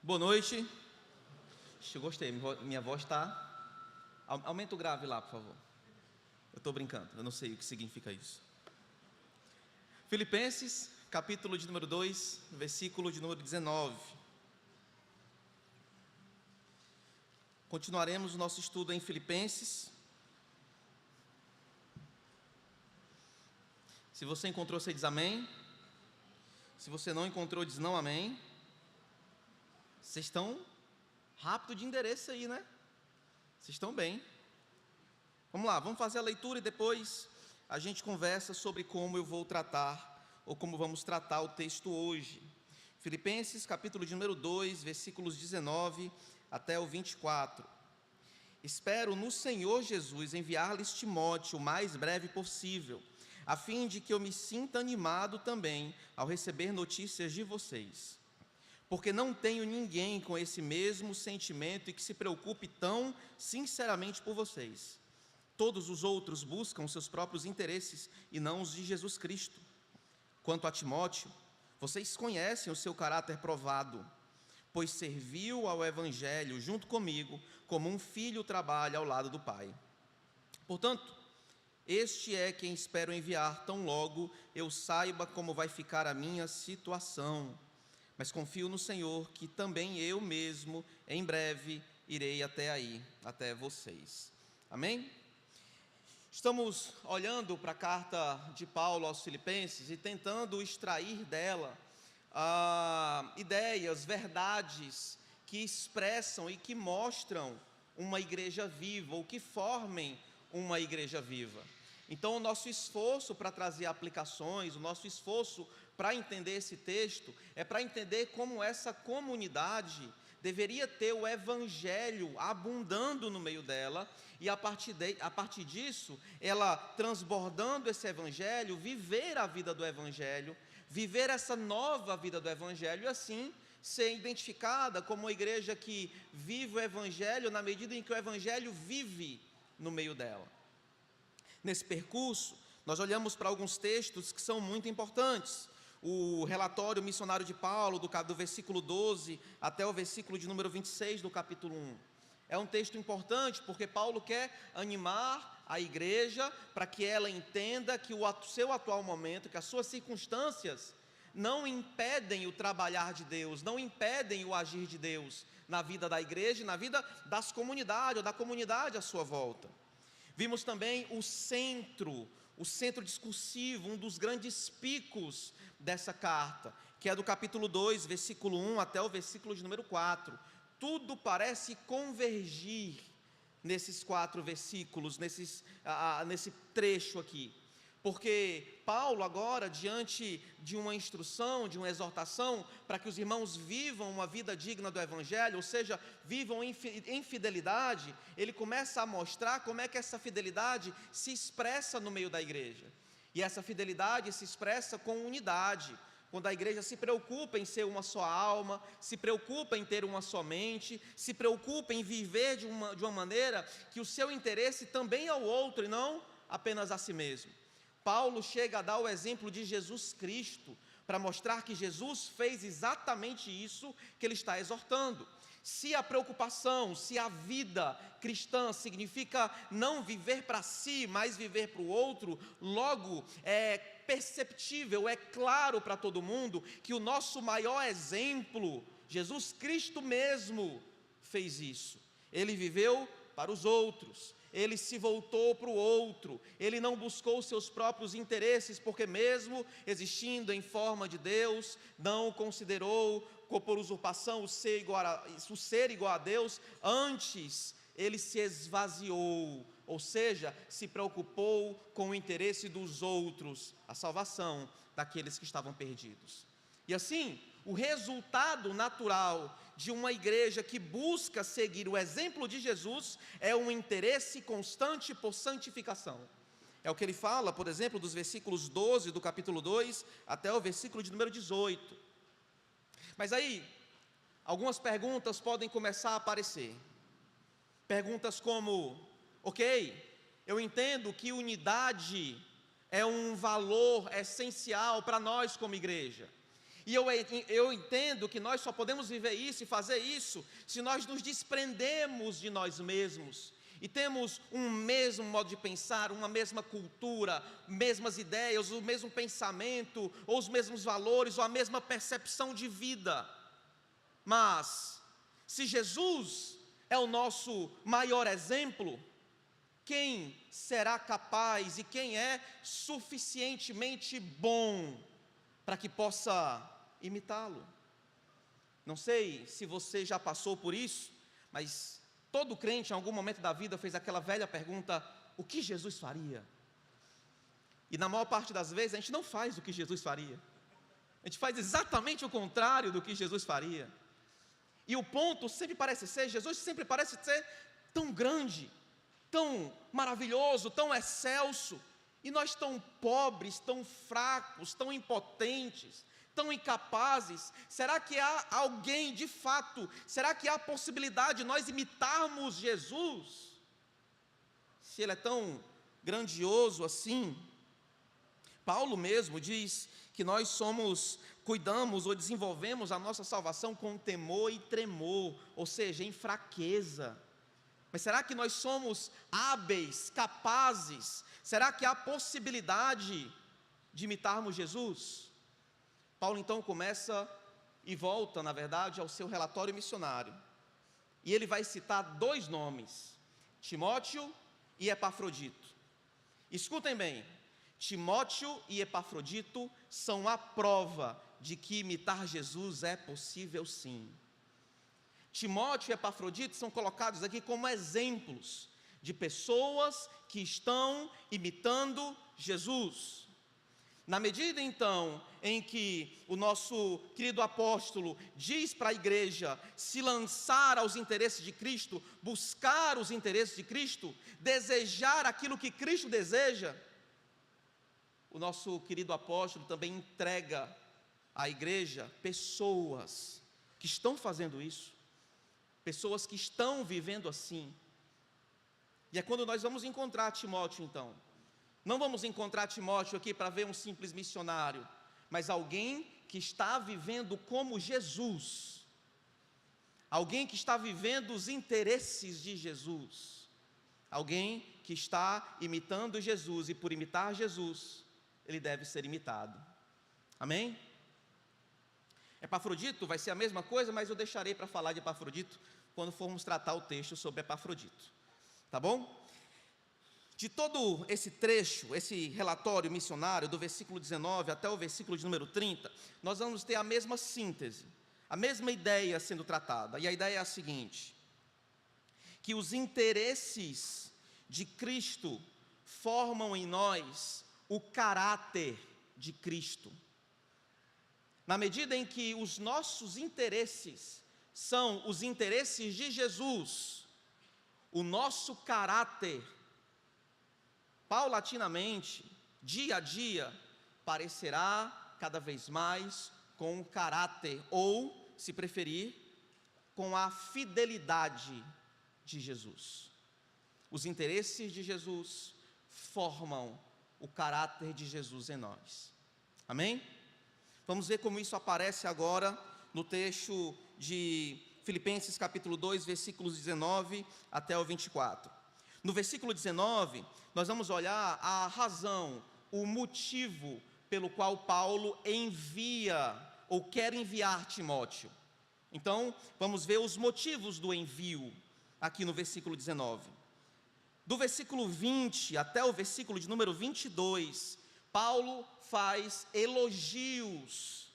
Boa noite. Eu gostei, minha voz está... Aumenta o grave lá, por favor. Eu estou brincando, eu não sei o que significa isso. Filipenses, capítulo de número 2, versículo de número 19. Continuaremos o nosso estudo em Filipenses. Se você encontrou, você diz amém. Se você não encontrou, diz não amém. Vocês estão rápido de endereço aí, né? Vocês estão bem. Vamos lá, vamos fazer a leitura e depois a gente conversa sobre como eu vou tratar, ou como vamos tratar o texto hoje. Filipenses, capítulo de número 2, versículos 19 até o 24. Espero no Senhor Jesus enviar-lhes Timóteo o mais breve possível, a fim de que eu me sinta animado também ao receber notícias de vocês. Porque não tenho ninguém com esse mesmo sentimento e que se preocupe tão sinceramente por vocês. Todos os outros buscam seus próprios interesses e não os de Jesus Cristo. Quanto a Timóteo, vocês conhecem o seu caráter provado, pois serviu ao Evangelho junto comigo, como um filho trabalha ao lado do pai. Portanto, este é quem espero enviar tão logo eu saiba como vai ficar a minha situação. Mas confio no Senhor que também eu mesmo, em breve, irei até aí, até vocês. Amém? Estamos olhando para a carta de Paulo aos Filipenses e tentando extrair dela ideias, verdades que expressam e que mostram uma igreja viva, ou que formem uma igreja viva. Então, o nosso esforço para trazer aplicações, o nosso esforço para entender esse texto, é para entender como essa comunidade deveria ter o Evangelho abundando no meio dela, e a partir disso, ela transbordando esse Evangelho, viver a vida do Evangelho, viver essa nova vida do Evangelho, e assim ser identificada como uma igreja que vive o Evangelho na medida em que o Evangelho vive no meio dela. Nesse percurso, nós olhamos para alguns textos que são muito importantes. O relatório missionário de Paulo, do versículo 12 até o versículo de número 26 do capítulo 1. É um texto importante porque Paulo quer animar a igreja para que ela entenda que o seu atual momento, que as suas circunstâncias não impedem o trabalhar de Deus, não impedem o agir de Deus na vida da igreja e na vida das comunidades, ou da comunidade à sua volta. Vimos também o centro discursivo, um dos grandes picos dessa carta, que é do capítulo 2, versículo 1 até o versículo de número 4. Tudo parece convergir nesses 4 versículos, nesse trecho aqui. Porque Paulo agora, diante de uma instrução, de uma exortação, para que os irmãos vivam uma vida digna do Evangelho, ou seja, vivam em fidelidade, ele começa a mostrar como é que essa fidelidade se expressa no meio da igreja. E essa fidelidade se expressa com unidade, quando a igreja se preocupa em ser uma só alma, se preocupa em ter uma só mente, se preocupa em viver de uma maneira que o seu interesse também é ao outro e não apenas a si mesmo. Paulo chega a dar o exemplo de Jesus Cristo, para mostrar que Jesus fez exatamente isso que ele está exortando. Se a preocupação, se a vida cristã significa não viver para si, mas viver para o outro, logo é perceptível, é claro para todo mundo que o nosso maior exemplo, Jesus Cristo mesmo, fez isso. Ele viveu para os outros. Ele se voltou para o outro, ele não buscou seus próprios interesses, porque mesmo existindo em forma de Deus, não considerou por usurpação o ser igual a Deus, antes ele se esvaziou, ou seja, se preocupou com o interesse dos outros, a salvação daqueles que estavam perdidos. E assim, o resultado natural de uma igreja que busca seguir o exemplo de Jesus é um interesse constante por santificação. É o que ele fala, por exemplo, dos versículos 12 do capítulo 2 até o versículo de número 18. Mas aí, algumas perguntas podem começar a aparecer. Perguntas como: ok, eu entendo que unidade é um valor essencial para nós como igreja. E eu entendo que nós só podemos viver isso e fazer isso se nós nos desprendemos de nós mesmos e temos um mesmo modo de pensar, uma mesma cultura, mesmas ideias, o mesmo pensamento, ou os mesmos valores, ou a mesma percepção de vida. Mas, se Jesus é o nosso maior exemplo, quem será capaz e quem é suficientemente bom para que possa imitá-lo? Não sei se você já passou por isso, mas todo crente em algum momento da vida fez aquela velha pergunta: o que Jesus faria? E na maior parte das vezes a gente não faz o que Jesus faria, a gente faz exatamente o contrário do que Jesus faria. E o ponto sempre parece ser, Jesus sempre parece ser tão grande, tão maravilhoso, tão excelso, e nós tão pobres, tão fracos, tão impotentes, tão incapazes. Será que há alguém de fato, será que há a possibilidade de nós imitarmos Jesus? Se Ele é tão grandioso assim. Paulo mesmo diz que nós cuidamos ou desenvolvemos a nossa salvação com temor e tremor, ou seja, em fraqueza. Mas será que nós somos hábeis, capazes? Será que há possibilidade de imitarmos Jesus? Paulo então começa e volta, na verdade, ao seu relatório missionário. E ele vai citar dois nomes, Timóteo e Epafrodito. Escutem bem, Timóteo e Epafrodito são a prova de que imitar Jesus é possível sim. Timóteo e Epafrodito são colocados aqui como exemplos de pessoas que estão imitando Jesus. Na medida então em que o nosso querido apóstolo diz para a igreja se lançar aos interesses de Cristo, buscar os interesses de Cristo, desejar aquilo que Cristo deseja, o nosso querido apóstolo também entrega à igreja pessoas que estão fazendo isso, pessoas que estão vivendo assim. E é quando nós vamos encontrar Timóteo então. Não vamos encontrar Timóteo aqui para ver um simples missionário, mas alguém que está vivendo como Jesus, alguém que está vivendo os interesses de Jesus, alguém que está imitando Jesus, e por imitar Jesus, ele deve ser imitado. Amém? Epafrodito vai ser a mesma coisa, mas eu deixarei para falar de Epafrodito quando formos tratar o texto sobre Epafrodito, tá bom? De todo esse trecho, esse relatório missionário, do versículo 19 até o versículo de número 30, nós vamos ter a mesma síntese, a mesma ideia sendo tratada. E a ideia é a seguinte: que os interesses de Cristo formam em nós o caráter de Cristo. Na medida em que os nossos interesses são os interesses de Jesus, o nosso caráter, paulatinamente, dia a dia, parecerá cada vez mais com o caráter, ou, se preferir, com a fidelidade de Jesus. Os interesses de Jesus formam o caráter de Jesus em nós. Amém? Vamos ver como isso aparece agora no texto de Filipenses capítulo 2, versículos 19 até o 24. No versículo 19, nós vamos olhar a razão, o motivo pelo qual Paulo envia ou quer enviar Timóteo. Então, vamos ver os motivos do envio aqui no versículo 19. Do versículo 20 até o versículo de número 22, Paulo faz elogios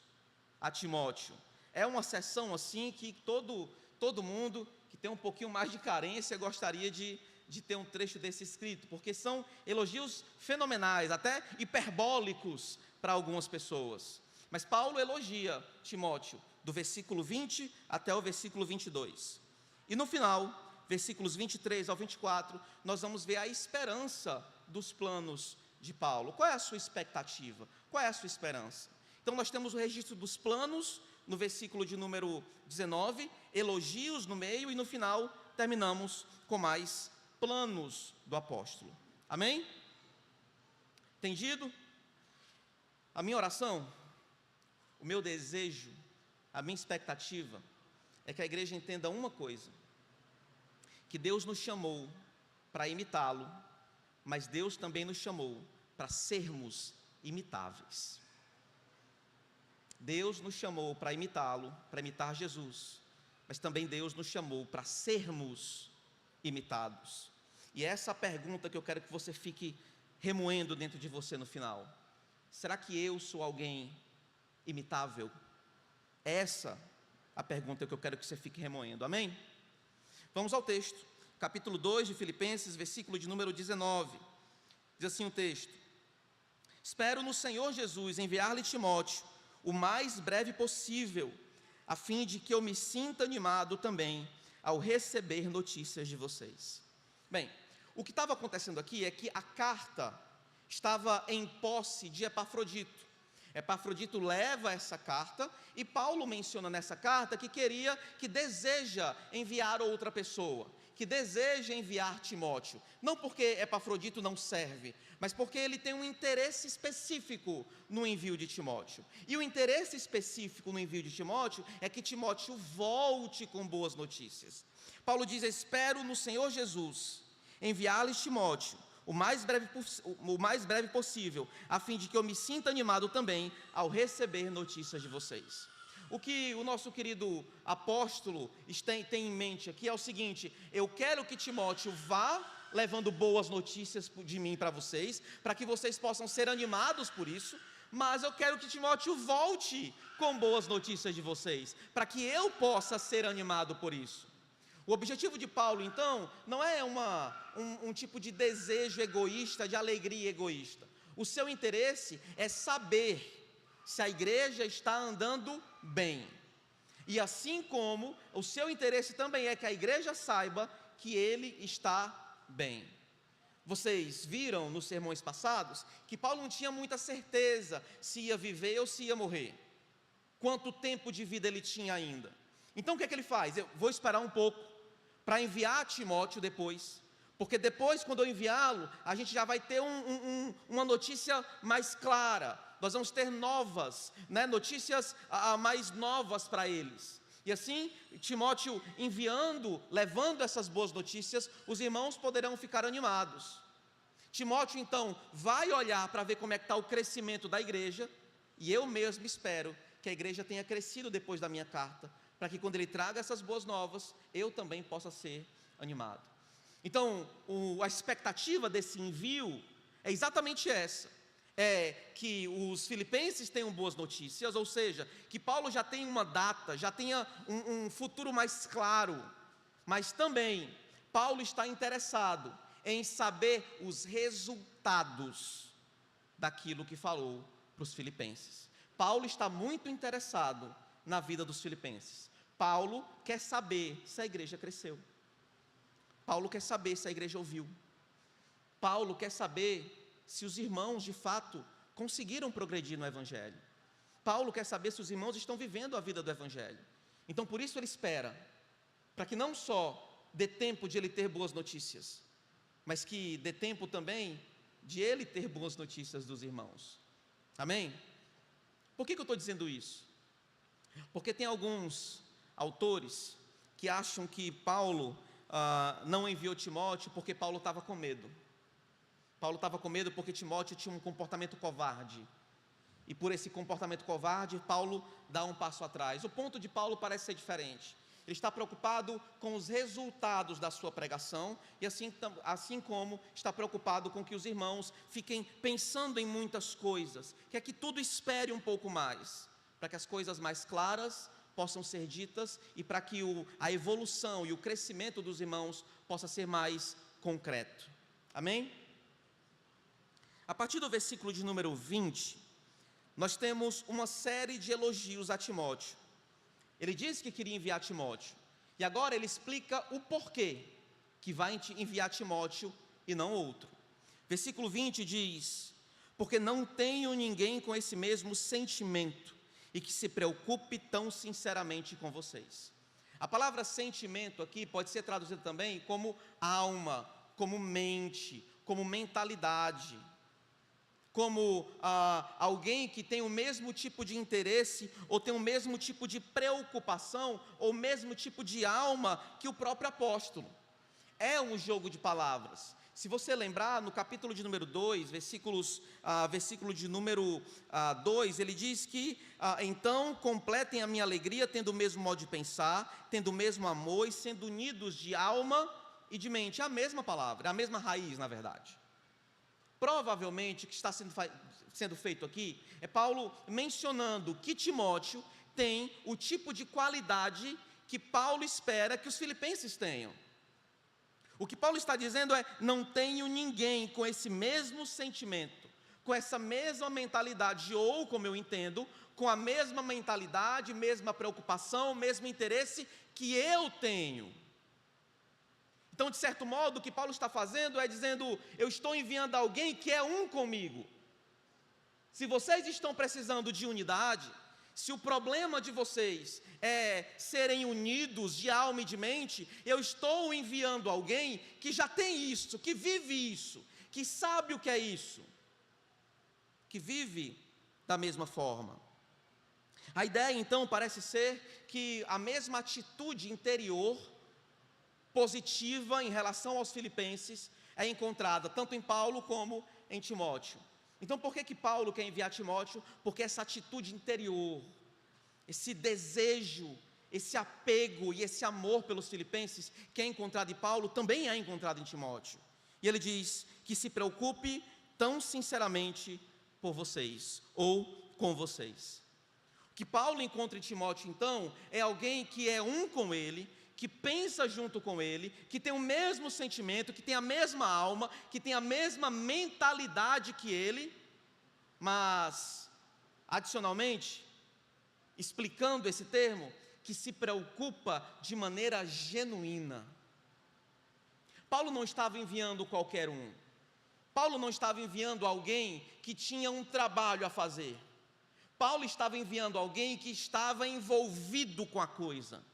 a Timóteo. É uma sessão assim que todo mundo que tem um pouquinho mais de carência gostaria de ter um trecho desse escrito, porque são elogios fenomenais, até hiperbólicos para algumas pessoas. Mas Paulo elogia Timóteo, do versículo 20 até o versículo 22. E no final, versículos 23 ao 24, nós vamos ver a esperança dos planos de Paulo. Qual é a sua expectativa? Qual é a sua esperança? Então nós temos o registro dos planos no versículo de número 19, elogios no meio, e no final terminamos com mais planos do apóstolo. Amém? Entendido? A minha oração, o meu desejo, a minha expectativa é que a igreja entenda uma coisa: que Deus nos chamou para imitá-lo, mas Deus também nos chamou para sermos imitáveis. Deus nos chamou para imitá-lo, para imitar Jesus, mas também Deus nos chamou para sermos imitados. E essa é a pergunta que eu quero que você fique remoendo dentro de você no final. Será que eu sou alguém imitável? Essa é a pergunta que eu quero que você fique remoendo, amém? Vamos ao texto, capítulo 2 de Filipenses, versículo de número 19, diz assim o texto: espero no Senhor Jesus enviar-lhe Timóteo o mais breve possível, a fim de que eu me sinta animado também ao receber notícias de vocês. Bem, o que estava acontecendo aqui é que a carta estava em posse de Epafrodito. Epafrodito leva essa carta e Paulo menciona nessa carta que deseja enviar outra pessoa, que deseja enviar Timóteo, não porque Epafrodito não serve, mas porque ele tem um interesse específico no envio de Timóteo. E o interesse específico no envio de Timóteo é que Timóteo volte com boas notícias. Paulo diz: espero no Senhor Jesus enviar-lhes Timóteo o mais breve possível, a fim de que eu me sinta animado também ao receber notícias de vocês. O que o nosso querido apóstolo tem em mente aqui é o seguinte: eu quero que Timóteo vá levando boas notícias de mim para vocês, para que vocês possam ser animados por isso, mas eu quero que Timóteo volte com boas notícias de vocês, para que eu possa ser animado por isso. O objetivo de Paulo, então, não é um tipo de desejo egoísta, de alegria egoísta. O seu interesse é saber se a igreja está andando bem. E assim como o seu interesse também é que a igreja saiba que ele está bem. Vocês viram nos sermões passados que Paulo não tinha muita certeza se ia viver ou se ia morrer. Quanto tempo de vida ele tinha ainda. Então o que é que ele faz? Eu vou esperar um pouco para enviar Timóteo depois, porque depois, quando eu enviá-lo, a gente já vai ter uma notícia mais clara. Nós vamos ter novas, notícias mais novas para eles. E assim, Timóteo enviando, levando essas boas notícias, os irmãos poderão ficar animados. Timóteo então vai olhar para ver como é que está o crescimento da igreja, e eu mesmo espero que a igreja tenha crescido depois da minha carta, para que quando ele traga essas boas novas, eu também possa ser animado. Então, a expectativa desse envio é exatamente essa: é que os filipenses tenham boas notícias, ou seja, que Paulo já tenha uma data, já tenha um futuro mais claro, mas também Paulo está interessado em saber os resultados daquilo que falou para os filipenses. Paulo está muito interessado na vida dos filipenses. Paulo quer saber se a igreja cresceu. Paulo quer saber se a igreja ouviu. Paulo quer saber se os irmãos de fato conseguiram progredir no evangelho. Paulo quer saber se os irmãos estão vivendo a vida do evangelho. Então por isso ele espera, para que não só dê tempo de ele ter boas notícias, mas que dê tempo também de ele ter boas notícias dos irmãos. Amém? Por que eu estou dizendo isso? Porque tem alguns autores que acham que Paulo não enviou Timóteo porque Paulo estava com medo. Paulo estava com medo porque Timóteo tinha um comportamento covarde. E por esse comportamento covarde, Paulo dá um passo atrás. O ponto de Paulo parece ser diferente. Ele está preocupado com os resultados da sua pregação, e assim como está preocupado com que os irmãos fiquem pensando em muitas coisas, quer que tudo espere um pouco mais, para que as coisas mais claras possam ser ditas e para que a evolução e o crescimento dos irmãos possa ser mais concreto. Amém? A partir do versículo de número 20, nós temos uma série de elogios a Timóteo. Ele disse que queria enviar Timóteo, e agora ele explica o porquê que vai enviar Timóteo e não outro. Versículo 20 diz: porque não tenho ninguém com esse mesmo sentimento e que se preocupe tão sinceramente com vocês. A palavra sentimento aqui pode ser traduzida também como alma, como mente, como mentalidade. como alguém que tem o mesmo tipo de interesse, ou tem o mesmo tipo de preocupação, ou o mesmo tipo de alma que o próprio apóstolo. É um jogo de palavras. Se você lembrar, no capítulo de número 2, versículo de número 2, ele diz que, então, completem a minha alegria, tendo o mesmo modo de pensar, tendo o mesmo amor e sendo unidos de alma e de mente. É a mesma palavra, é a mesma raiz, na verdade. Provavelmente, o que está sendo feito aqui, é Paulo mencionando que Timóteo tem o tipo de qualidade que Paulo espera que os filipenses tenham. O que Paulo está dizendo é: não tenho ninguém com esse mesmo sentimento, com essa mesma mentalidade, ou, como eu entendo, com a mesma mentalidade, mesma preocupação, mesmo interesse que eu tenho. Então, de certo modo, o que Paulo está fazendo é dizendo: eu estou enviando alguém que é um comigo. Se vocês estão precisando de unidade, se o problema de vocês é serem unidos de alma e de mente, eu estou enviando alguém que já tem isso, que vive isso, que sabe o que é isso, que vive da mesma forma. A ideia então parece ser que a mesma atitude interior, positiva em relação aos filipenses, é encontrada tanto em Paulo como em Timóteo. Então, por que Paulo quer enviar Timóteo? Porque essa atitude interior, esse desejo, esse apego e esse amor pelos filipenses, que é encontrado em Paulo, também é encontrado em Timóteo. E ele diz que se preocupe tão sinceramente por vocês, ou com vocês. O que Paulo encontra em Timóteo, então, é alguém que é um com ele, que pensa junto com ele, que tem o mesmo sentimento, que tem a mesma alma, que tem a mesma mentalidade que ele, mas, adicionalmente, explicando esse termo, que se preocupa de maneira genuína. Paulo não estava enviando qualquer um. Paulo não estava enviando alguém que tinha um trabalho a fazer. Paulo estava enviando alguém que estava envolvido com a coisa.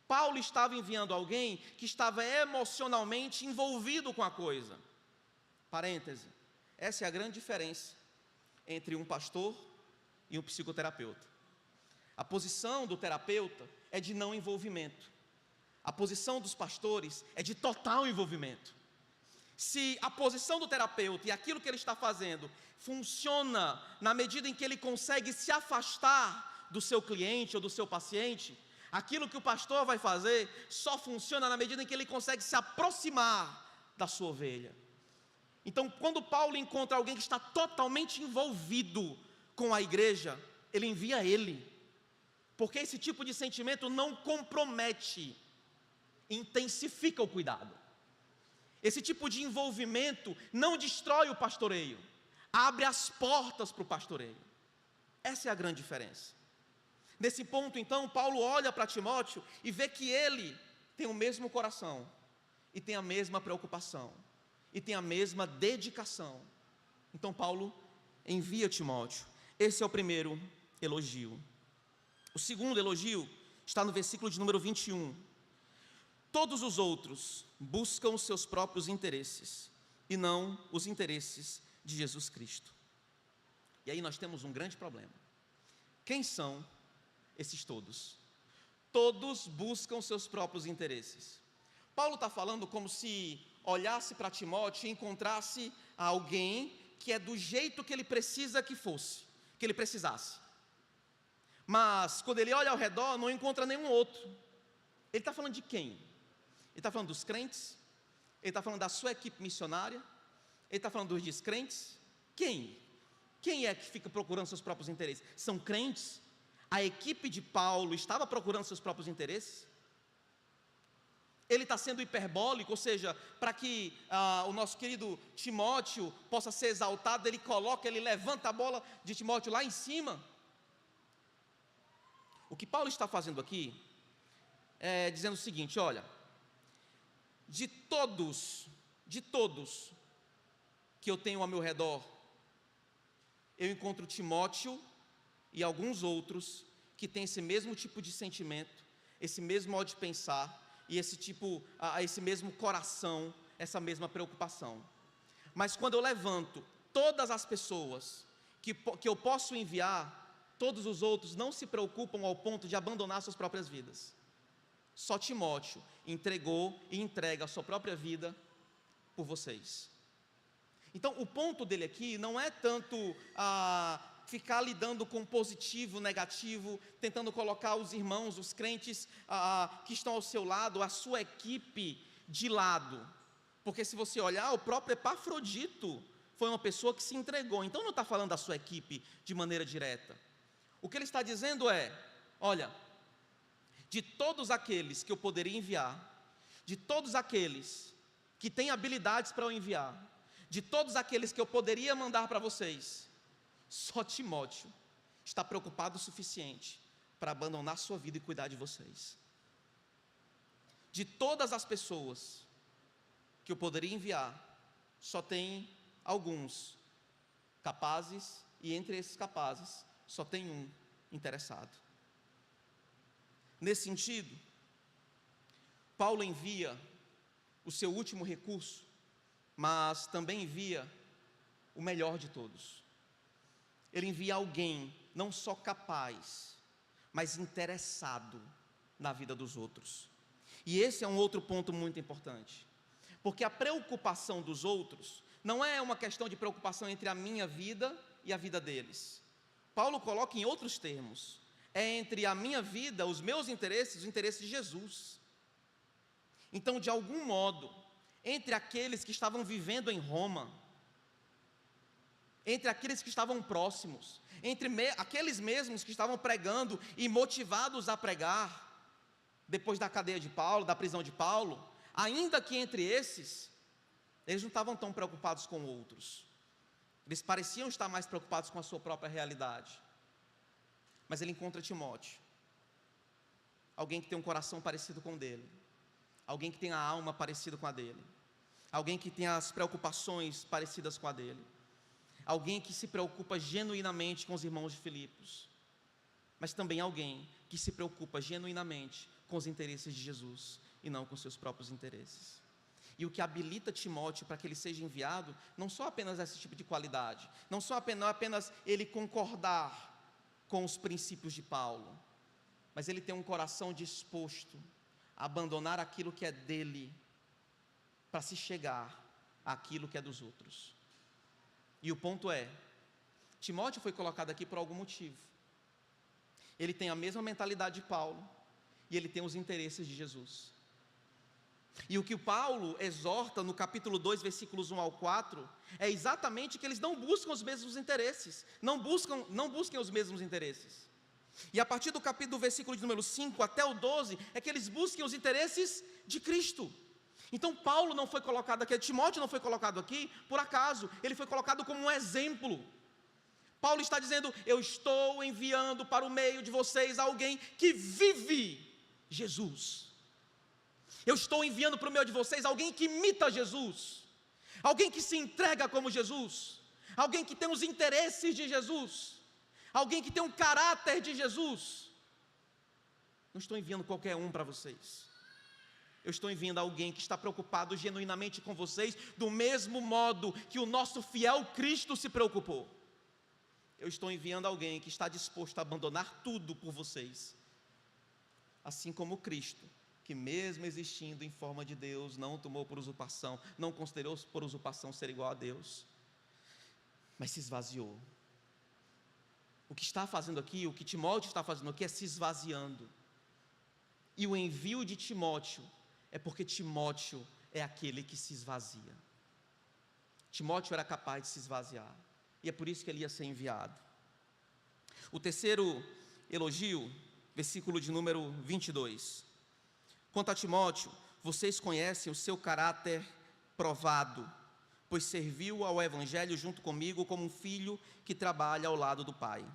Paulo estava enviando alguém que estava emocionalmente envolvido com a coisa. Parêntese, essa é a grande diferença entre um pastor e um psicoterapeuta. A posição do terapeuta é de não envolvimento. A posição dos pastores é de total envolvimento. Se a posição do terapeuta e aquilo que ele está fazendo funciona na medida em que ele consegue se afastar do seu cliente ou do seu paciente, aquilo que o pastor vai fazer só funciona na medida em que ele consegue se aproximar da sua ovelha. Então, quando Paulo encontra alguém que está totalmente envolvido com a igreja, ele envia ele, porque esse tipo de sentimento não compromete, intensifica o cuidado. Esse tipo de envolvimento não destrói o pastoreio, abre as portas para o pastoreio. Essa é a grande diferença. Nesse ponto, então, Paulo olha para Timóteo e vê que ele tem o mesmo coração, e tem a mesma preocupação, e tem a mesma dedicação. Então, Paulo envia Timóteo. Esse é o primeiro elogio. O segundo elogio está no versículo de número 21. Todos os outros buscam os seus próprios interesses, e não os interesses de Jesus Cristo. E aí nós temos um grande problema. Quem são esses todos? Todos buscam seus próprios interesses. Paulo está falando como se olhasse para Timóteo e encontrasse alguém que é do jeito que ele precisa que fosse, que ele precisasse. Mas quando ele olha ao redor, não encontra nenhum outro. Ele está falando de quem? Ele está falando dos crentes? Ele está falando da sua equipe missionária? Ele está falando dos descrentes? Quem? Quem é que fica procurando seus próprios interesses? São crentes? A equipe de Paulo estava procurando seus próprios interesses? Ele está sendo hiperbólico, ou seja, para que o nosso querido Timóteo possa ser exaltado, ele levanta a bola de Timóteo lá em cima. O que Paulo está fazendo aqui é dizendo o seguinte: olha, de todos que eu tenho ao meu redor, eu encontro Timóteo e alguns outros que têm esse mesmo tipo de sentimento, esse mesmo modo de pensar, e esse mesmo coração, essa mesma preocupação. Mas quando eu levanto todas as pessoas que eu posso enviar, todos os outros não se preocupam ao ponto de abandonar suas próprias vidas. Só Timóteo entregou e entrega a sua própria vida por vocês. Então, o ponto dele aqui não é tanto ficar lidando com positivo, negativo, tentando colocar os irmãos, os crentes que estão ao seu lado, a sua equipe de lado. Porque se você olhar, o próprio Epafrodito foi uma pessoa que se entregou. Então, não está falando da sua equipe de maneira direta. O que ele está dizendo é, olha, de todos aqueles que eu poderia enviar, de todos aqueles que têm habilidades para eu enviar, de todos aqueles que eu poderia mandar para vocês, só Timóteo está preocupado o suficiente para abandonar sua vida e cuidar de vocês. De todas as pessoas que eu poderia enviar, só tem alguns capazes, e entre esses capazes, só tem um interessado. Nesse sentido, Paulo envia o seu último recurso, mas também envia o melhor de todos. Ele envia alguém não só capaz, mas interessado na vida dos outros. E esse é um outro ponto muito importante, porque a preocupação dos outros não é uma questão de preocupação entre a minha vida e a vida deles. Paulo coloca em outros termos, é entre a minha vida, os meus interesses, os interesses de Jesus. Então, de algum modo, entre aqueles que estavam vivendo em Roma, entre aqueles que estavam próximos, aqueles mesmos que estavam pregando e motivados a pregar, depois da cadeia de Paulo, da prisão de Paulo, ainda que entre esses, eles não estavam tão preocupados com outros. Eles pareciam estar mais preocupados com a sua própria realidade. Mas ele encontra Timóteo, alguém que tem um coração parecido com o dele, alguém que tem a alma parecida com a dele, alguém que tem as preocupações parecidas com a dele, alguém que se preocupa genuinamente com os irmãos de Filipos, mas também alguém que se preocupa genuinamente com os interesses de Jesus e não com seus próprios interesses. E o que habilita Timóteo para que ele seja enviado, não só apenas esse tipo de qualidade, não apenas ele concordar com os princípios de Paulo, mas ele tem um coração disposto a abandonar aquilo que é dele, para se chegar àquilo que é dos outros. E o ponto é, Timóteo foi colocado aqui por algum motivo. Ele tem a mesma mentalidade de Paulo, e ele tem os interesses de Jesus. E o que Paulo exorta no capítulo 2, versículos 1 ao 4, é exatamente que eles não buscam os mesmos interesses, não busquem os mesmos interesses. E a partir do versículo de número 5 até o 12, é que eles busquem os interesses de Cristo. Então Paulo não foi colocado aqui, Timóteo não foi colocado aqui por acaso, ele foi colocado como um exemplo. Paulo está dizendo, eu estou enviando para o meio de vocês alguém que vive Jesus. Eu estou enviando para o meio de vocês alguém que imita Jesus, alguém que se entrega como Jesus, alguém que tem os interesses de Jesus, alguém que tem um caráter de Jesus. Não estou enviando qualquer um para vocês. Eu estou enviando alguém que está preocupado genuinamente com vocês, do mesmo modo que o nosso fiel Cristo se preocupou. Eu estou enviando alguém que está disposto a abandonar tudo por vocês, assim como Cristo, que mesmo existindo em forma de Deus, não tomou por usurpação, não considerou por usurpação ser igual a Deus, mas se esvaziou. O que está fazendo aqui, o que Timóteo está fazendo aqui é se esvaziando. E o envio de Timóteo é porque Timóteo é aquele que se esvazia. Timóteo era capaz de se esvaziar, e é por isso que ele ia ser enviado. O terceiro elogio, versículo de número 22. Quanto a Timóteo, vocês conhecem o seu caráter provado, pois serviu ao Evangelho junto comigo como um filho que trabalha ao lado do pai.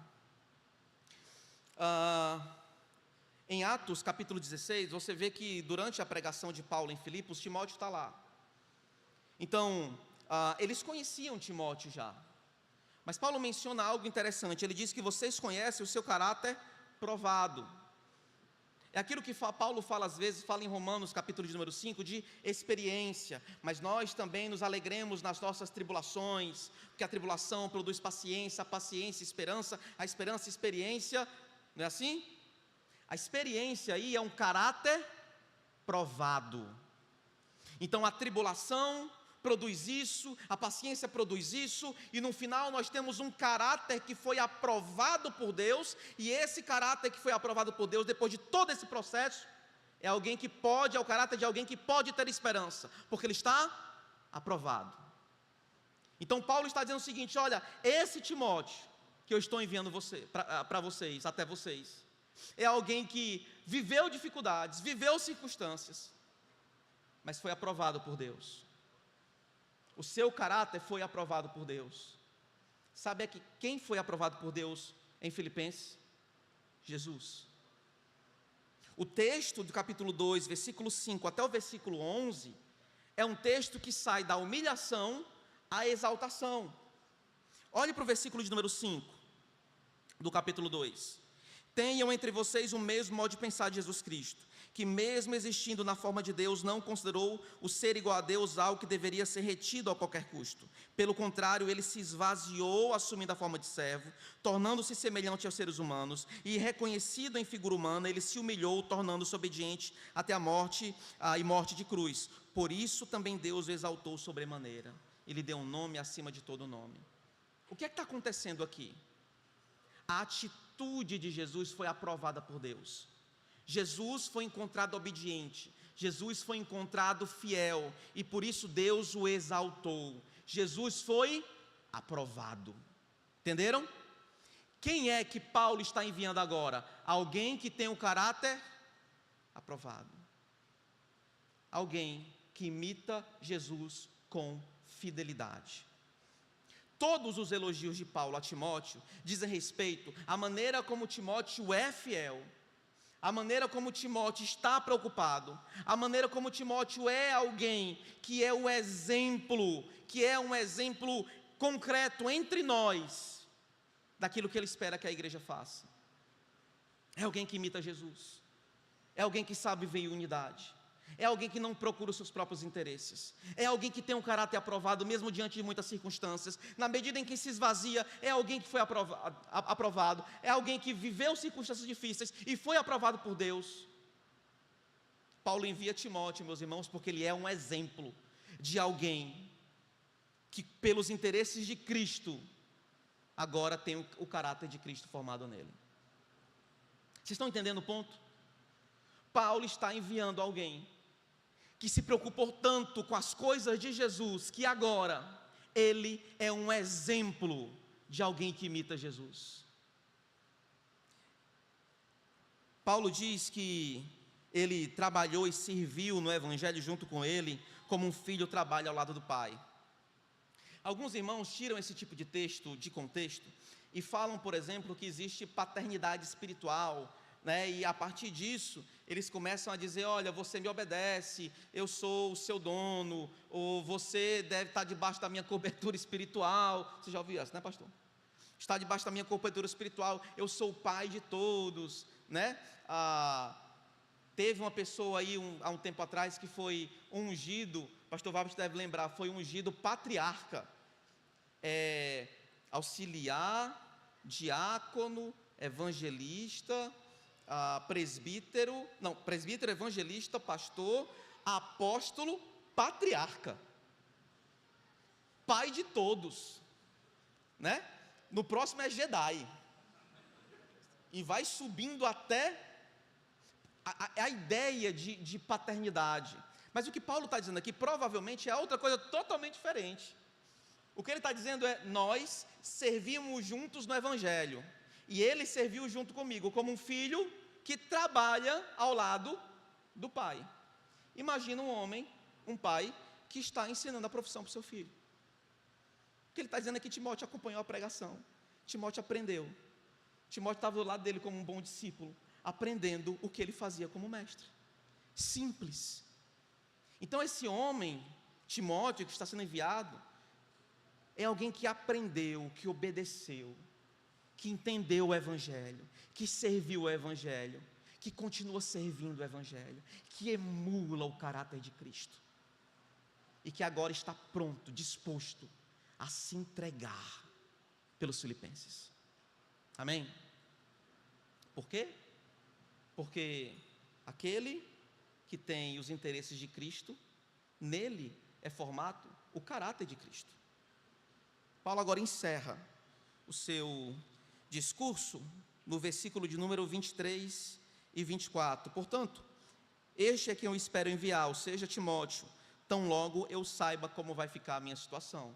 Em Atos capítulo 16, você vê que durante a pregação de Paulo em Filipos, Timóteo está lá. Então, eles conheciam Timóteo já, mas Paulo menciona algo interessante, ele diz que vocês conhecem o seu caráter provado. É aquilo que Paulo fala às vezes, fala em Romanos capítulo de número 5, de experiência. Mas nós também nos alegremos nas nossas tribulações, porque a tribulação produz paciência, a paciência, esperança, a esperança, experiência. Não é assim? A experiência aí é um caráter provado. Então a tribulação produz isso, a paciência produz isso, e no final nós temos um caráter que foi aprovado por Deus, e esse caráter que foi aprovado por Deus, depois de todo esse processo, é o caráter de alguém que pode ter esperança, porque ele está aprovado. Então Paulo está dizendo o seguinte: olha, esse Timóteo que eu estou enviando para vocês, até vocês, é alguém que viveu dificuldades, viveu circunstâncias, mas foi aprovado por Deus. O seu caráter foi aprovado por Deus. Sabe quem foi aprovado por Deus em Filipenses? Jesus. O texto do capítulo 2, versículo 5 até o versículo 11, é um texto que sai da humilhação à exaltação. Olhe para o versículo de número 5, do capítulo 2. Tenham entre vocês o mesmo modo de pensar de Jesus Cristo, que mesmo existindo na forma de Deus, não considerou o ser igual a Deus algo que deveria ser retido a qualquer custo. Pelo contrário, ele se esvaziou, assumindo a forma de servo, tornando-se semelhante aos seres humanos, e reconhecido em figura humana, ele se humilhou, tornando-se obediente até a morte, e morte de cruz. Por isso também Deus o exaltou sobremaneira, e lhe deu um nome acima de todo nome. O que é que está acontecendo aqui? A atitude de Jesus foi aprovada por Deus. Jesus foi encontrado obediente, Jesus foi encontrado fiel, e por isso Deus o exaltou. Jesus foi aprovado. Entenderam? Quem é que Paulo está enviando agora? Alguém que tem um caráter aprovado. Alguém que imita Jesus com fidelidade. Todos os elogios de Paulo a Timóteo dizem respeito à maneira como Timóteo é fiel, a maneira como Timóteo está preocupado, a maneira como Timóteo é alguém que é um exemplo concreto entre nós, daquilo que ele espera que a igreja faça. É alguém que imita Jesus, é alguém que sabe viver em unidade, é alguém que não procura os seus próprios interesses, é alguém que tem um caráter aprovado mesmo diante de muitas circunstâncias. Na medida em que se esvazia, é alguém que foi aprovado, é alguém que viveu circunstâncias difíceis e foi aprovado por Deus. Paulo envia Timóteo, meus irmãos, porque ele é um exemplo de alguém que, pelos interesses de Cristo, agora tem o caráter de Cristo formado nele. Vocês estão entendendo o ponto? Paulo está enviando alguém que se preocupou tanto com as coisas de Jesus, que agora ele é um exemplo de alguém que imita Jesus. Paulo diz que ele trabalhou e serviu no Evangelho junto com ele, como um filho trabalha ao lado do pai. Alguns irmãos tiram esse tipo de texto de contexto e falam, por exemplo, que existe paternidade espiritual, e a partir disso eles começam a dizer: olha, você me obedece, eu sou o seu dono, ou você deve estar debaixo da minha cobertura espiritual. Você já ouviu isso, né, pastor? Está debaixo da minha cobertura espiritual, eu sou o pai de todos, teve uma pessoa aí há um tempo atrás que foi ungido, pastor Vabas deve lembrar, foi ungido patriarca, auxiliar, diácono, evangelista, presbítero, evangelista, pastor, apóstolo, patriarca, pai de todos, no próximo é Jedi, e vai subindo até a ideia de paternidade. Mas o que Paulo está dizendo aqui provavelmente é outra coisa totalmente diferente. O que ele está dizendo é: nós servimos juntos no Evangelho, e ele serviu junto comigo como um filho que trabalha ao lado do pai. Imagina um pai que está ensinando a profissão para o seu filho. O que ele está dizendo é que Timóteo acompanhou a pregação, Timóteo aprendeu, Timóteo estava do lado dele como um bom discípulo, aprendendo o que ele fazia como mestre. Simples. Então esse homem, Timóteo, que está sendo enviado, é alguém que aprendeu, que obedeceu, que entendeu o Evangelho, que serviu o Evangelho, que continua servindo o Evangelho, que emula o caráter de Cristo, e que agora está pronto, disposto a se entregar pelos filipenses. Amém? Por quê? Porque aquele que tem os interesses de Cristo, nele é formado o caráter de Cristo. Paulo agora encerra o seu discurso no versículo de número 23 e 24. Portanto, este é quem eu espero enviar, ou seja, Timóteo, tão logo eu saiba como vai ficar a minha situação.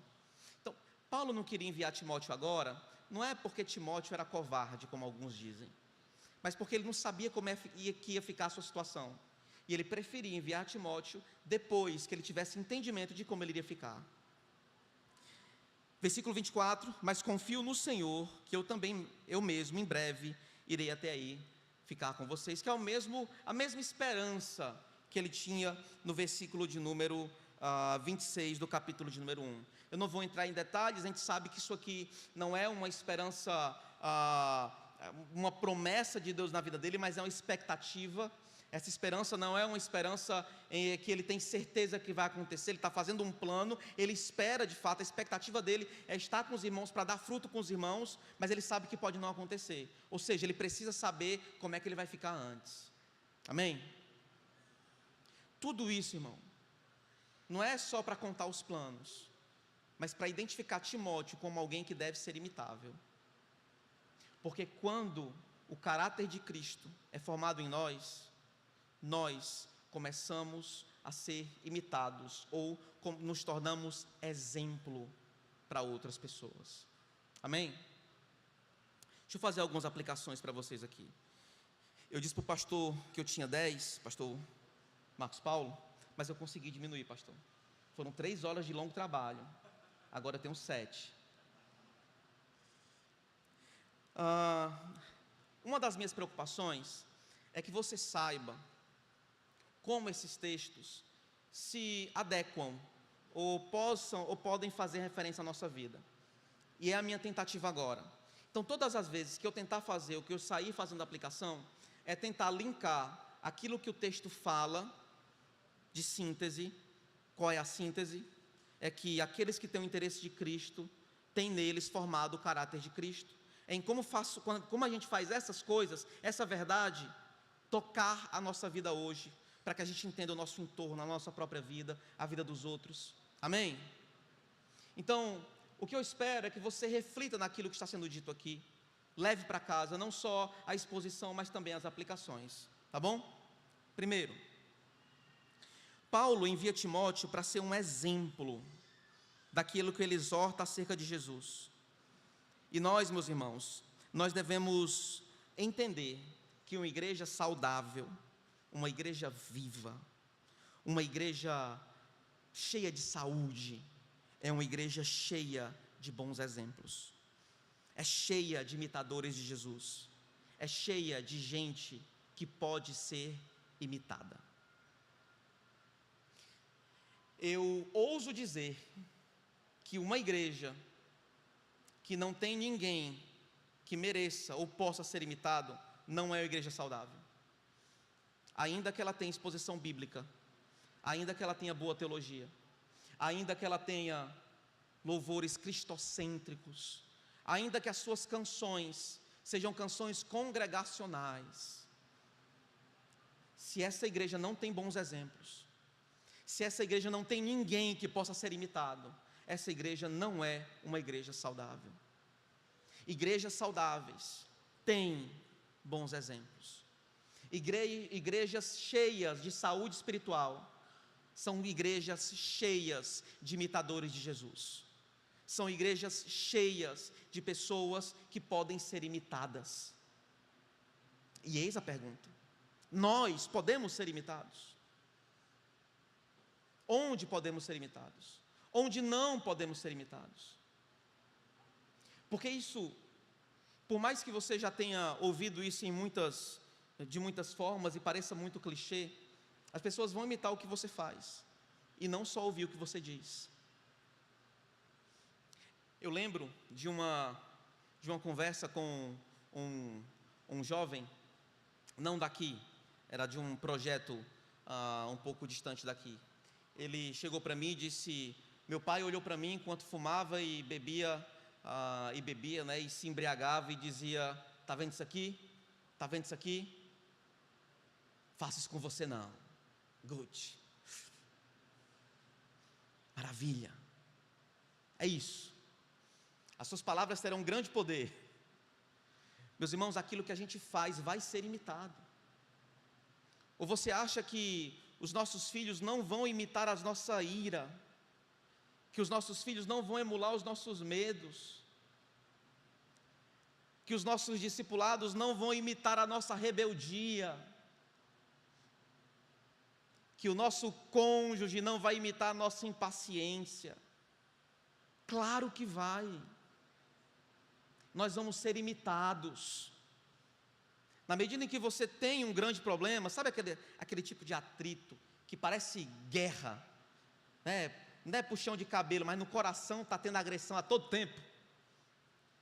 Então, Paulo não queria enviar Timóteo agora, não é porque Timóteo era covarde, como alguns dizem, mas porque ele não sabia como que ia ficar a sua situação, e ele preferia enviar Timóteo depois que ele tivesse entendimento de como ele iria ficar. Versículo 24, mas confio no Senhor, que eu mesmo, em breve, irei até aí ficar com vocês, que é a mesma esperança que ele tinha no versículo de número 26 do capítulo de número 1. Eu não vou entrar em detalhes, a gente sabe que isso aqui não é uma esperança, uma promessa de Deus na vida dele, mas é uma expectativa. Essa esperança não é uma esperança em que ele tem certeza que vai acontecer, ele está fazendo um plano, ele espera de fato, a expectativa dele é estar com os irmãos para dar fruto com os irmãos, mas ele sabe que pode não acontecer, ou seja, ele precisa saber como é que ele vai ficar antes. Amém? Tudo isso, irmão, não é só para contar os planos, mas para identificar Timóteo como alguém que deve ser imitável, porque quando o caráter de Cristo é formado em nós começamos a ser imitados, ou nos tornamos exemplo para outras pessoas. Amém? Deixa eu fazer algumas aplicações para vocês aqui. Eu disse para o pastor que eu tinha 10, pastor Marcos Paulo, mas eu consegui diminuir, pastor. Foram 3 horas de longo trabalho, agora eu tenho 7. Uma das minhas preocupações é que você saiba como esses textos se adequam ou podem fazer referência à nossa vida. E é a minha tentativa agora. Então, todas as vezes que eu tentar fazer o que eu saí fazendo a aplicação, é tentar linkar aquilo que o texto fala de síntese. Qual é a síntese? É que aqueles que têm o interesse de Cristo têm neles formado o caráter de Cristo. Em como a gente faz essas coisas, essa verdade, tocar a nossa vida hoje, para que a gente entenda o nosso entorno, a nossa própria vida, a vida dos outros. Amém? Então, o que eu espero é que você reflita naquilo que está sendo dito aqui, leve para casa não só a exposição, mas também as aplicações, tá bom? Primeiro, Paulo envia Timóteo para ser um exemplo daquilo que ele exorta acerca de Jesus. E nós, meus irmãos, nós devemos entender que uma igreja saudável, uma igreja viva, uma igreja cheia de saúde, é uma igreja cheia de bons exemplos, é cheia de imitadores de Jesus, é cheia de gente que pode ser imitada. Eu ouso dizer que uma igreja que não tem ninguém que mereça ou possa ser imitado, não é uma igreja saudável. Ainda que ela tenha exposição bíblica, ainda que ela tenha boa teologia, ainda que ela tenha louvores cristocêntricos, ainda que as suas canções sejam canções congregacionais, se essa igreja não tem bons exemplos, se essa igreja não tem ninguém que possa ser imitado, essa igreja não é uma igreja saudável. Igrejas saudáveis têm bons exemplos. Igrejas cheias de saúde espiritual são igrejas cheias de imitadores de Jesus. São igrejas cheias de pessoas que podem ser imitadas. E eis a pergunta: nós podemos ser imitados? Onde podemos ser imitados? Onde não podemos ser imitados? Porque isso, por mais que você já tenha ouvido isso de muitas formas e pareça muito clichê, as pessoas vão imitar o que você faz e não só ouvir o que você diz. Eu lembro de uma conversa com um jovem não daqui, era de um projeto um pouco distante daqui. Ele chegou para mim e disse: meu pai olhou para mim enquanto fumava e bebia, né, e se embriagava e dizia: tá vendo isso aqui? Tá vendo isso aqui? Faça isso com você não. Good. Maravilha. É isso. As suas palavras terão um grande poder. Meus irmãos, aquilo que a gente faz vai ser imitado. Ou você acha que os nossos filhos não vão imitar a nossa ira, que os nossos filhos não vão emular os nossos medos, que os nossos discipulados não vão imitar a nossa rebeldia, que o nosso cônjuge não vai imitar a nossa impaciência? Claro que vai. Nós vamos ser imitados. Na medida em que você tem um grande problema, sabe aquele tipo de atrito que parece guerra, né? Não é puxão de cabelo, mas no coração está tendo agressão a todo tempo,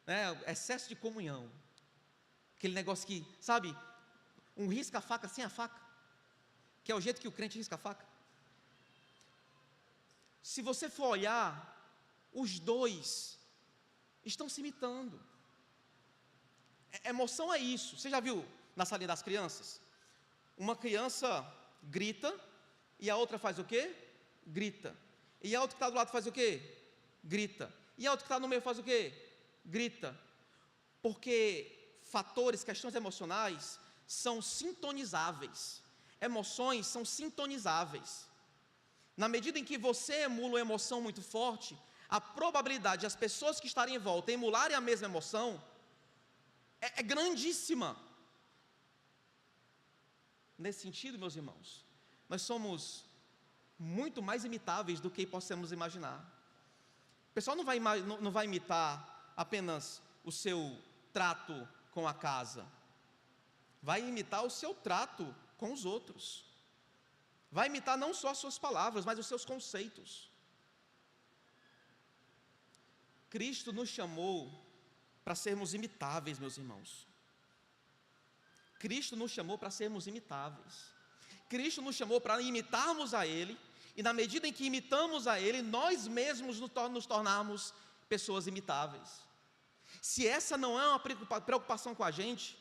né? Excesso de comunhão, aquele negócio que, sabe, um risca a faca sem a faca, que é o jeito que o crente risca a faca. Se você for olhar, os dois estão se imitando. Emoção é isso. Você já viu na salinha das crianças? Uma criança grita e a outra faz o quê? Grita. E a outra que está do lado faz o quê? Grita. E a outra que está no meio faz o quê? Grita. Porque fatores, questões emocionais são sintonizáveis. Emoções são sintonizáveis. Na medida em que você emula uma emoção muito forte, a probabilidade de as pessoas que estarem em volta emularem a mesma emoção é grandíssima. Nesse sentido, meus irmãos, nós somos muito mais imitáveis do que possamos imaginar. O pessoal não vai imitar apenas o seu trato com a casa, vai imitar o seu trato com os outros, vai imitar não só as suas palavras, mas os seus conceitos. Cristo nos chamou para sermos imitáveis, meus irmãos. Cristo nos chamou para sermos imitáveis. Cristo nos chamou para imitarmos a Ele, e na medida em que imitamos a Ele, nós mesmos nos tornarmos pessoas imitáveis. Se essa não é uma preocupação com a gente,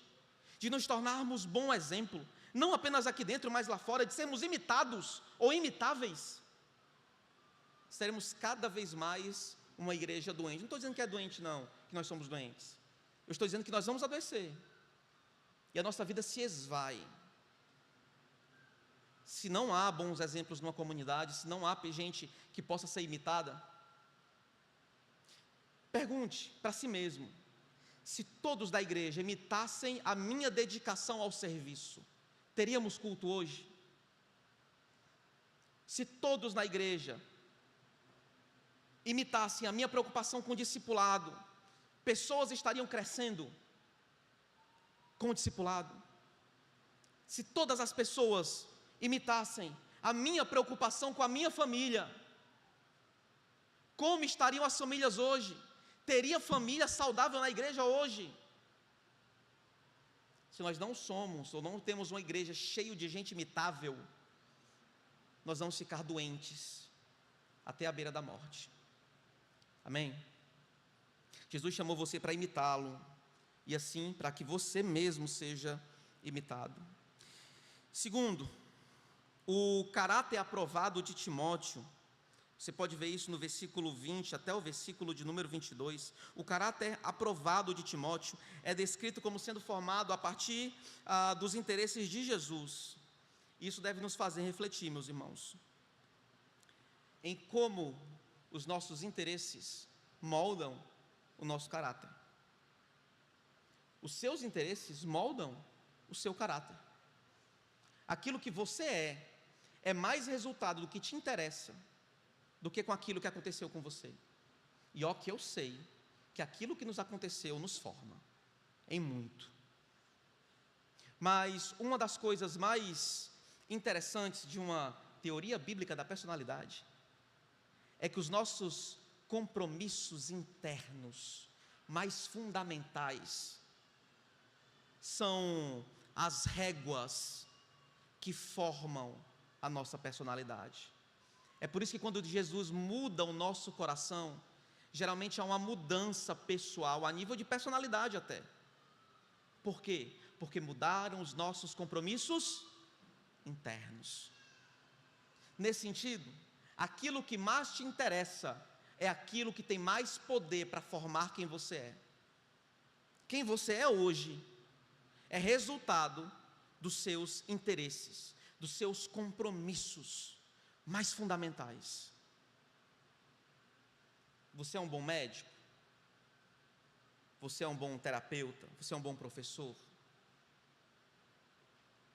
de nos tornarmos bom exemplo, não apenas aqui dentro, mas lá fora, de sermos imitados ou imitáveis, seremos cada vez mais uma igreja doente. Não estou dizendo que é doente não, que nós somos doentes. Eu estou dizendo que nós vamos adoecer. E a nossa vida se esvai. Se não há bons exemplos numa comunidade, se não há gente que possa ser imitada, pergunte para si mesmo: se todos da igreja imitassem a minha dedicação ao serviço, teríamos culto hoje? Se todos na igreja imitassem a minha preocupação com o discipulado, pessoas estariam crescendo com o discipulado? Se todas as pessoas imitassem a minha preocupação com a minha família, como estariam as famílias hoje? Teria família saudável na igreja hoje? Se nós não somos ou não temos uma igreja cheia de gente imitável, nós vamos ficar doentes até a beira da morte. Amém? Jesus chamou você para imitá-lo, e assim para que você mesmo seja imitado. Segundo, o caráter aprovado de Timóteo. Você pode ver isso no versículo 20 até o versículo de número 22. O caráter aprovado de Timóteo é descrito como sendo formado a partir dos interesses de Jesus. Isso deve nos fazer refletir, meus irmãos, em como os nossos interesses moldam o nosso caráter. Os seus interesses moldam o seu caráter. Aquilo que você é mais resultado do que te interessa do que com aquilo que aconteceu com você. E ó, que eu sei que aquilo que nos aconteceu nos forma em muito. Mas uma das coisas mais interessantes de uma teoria bíblica da personalidade é que os nossos compromissos internos mais fundamentais são as réguas que formam a nossa personalidade. É por isso que quando Jesus muda o nosso coração, geralmente há uma mudança pessoal, a nível de personalidade até. Por quê? Porque mudaram os nossos compromissos internos. Nesse sentido, aquilo que mais te interessa é aquilo que tem mais poder para formar quem você é. Quem você é hoje é resultado dos seus interesses, dos seus compromissos mais fundamentais. Você é um bom médico? Você é um bom terapeuta? Você é um bom professor?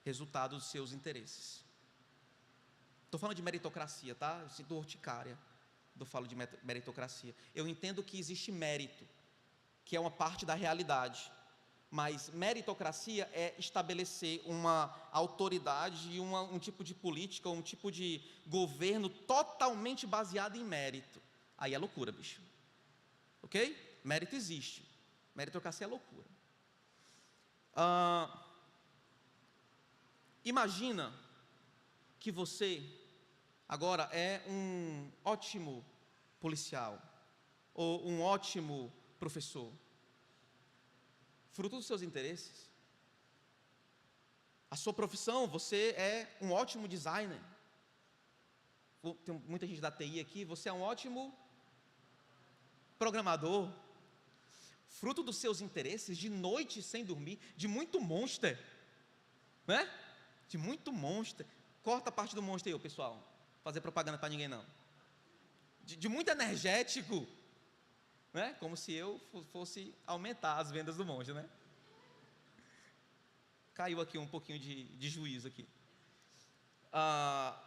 Resultado dos seus interesses. Estou falando de meritocracia, tá? Eu sinto urticária quando eu falo de meritocracia. Eu entendo que existe mérito, que é uma parte da realidade, mas meritocracia é estabelecer uma autoridade e um tipo de política, um tipo de governo totalmente baseado em mérito. Aí é loucura, bicho. Ok? Mérito existe. Meritocracia é loucura. Imagina que você agora é um ótimo policial ou um ótimo professor, fruto dos seus interesses. A sua profissão, você é um ótimo designer. Tem muita gente da TI aqui, você é um ótimo programador, fruto dos seus interesses, de noite sem dormir, de muito monster, né? De muito monster. Corta a parte do monster aí, pessoal. Fazer propaganda para ninguém não. De muito energético, né? Como se eu fosse aumentar as vendas do monster, né? Caiu aqui um pouquinho de juízo aqui.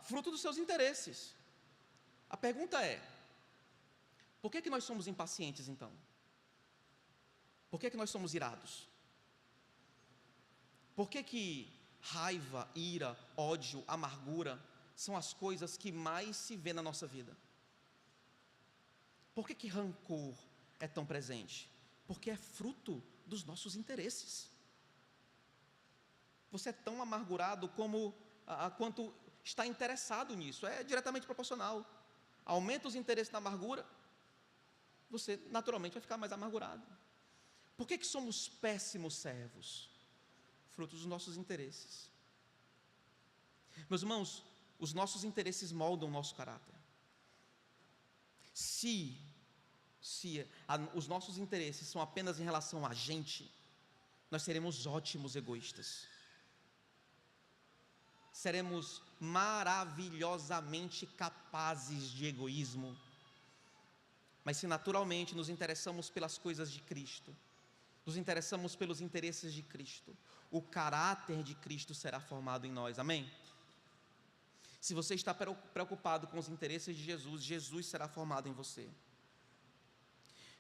Fruto dos seus interesses. A pergunta é: por que nós somos impacientes então? Por que nós somos irados? Por que raiva, ira, ódio, amargura são as coisas que mais se vê na nossa vida? Por que rancor é tão presente? Porque é fruto dos nossos interesses. Você é tão amargurado quanto está interessado nisso, é diretamente proporcional. Aumenta os interesses na amargura, você naturalmente vai ficar mais amargurado. Por que somos péssimos servos? Fruto dos nossos interesses. Meus irmãos, os nossos interesses moldam o nosso caráter. Se os nossos interesses são apenas em relação a gente, nós seremos ótimos egoístas. Seremos maravilhosamente capazes de egoísmo. Mas se naturalmente nos interessamos pelas coisas de Cristo, nos interessamos pelos interesses de Cristo, o caráter de Cristo será formado em nós, amém? Se você está preocupado com os interesses de Jesus, Jesus será formado em você.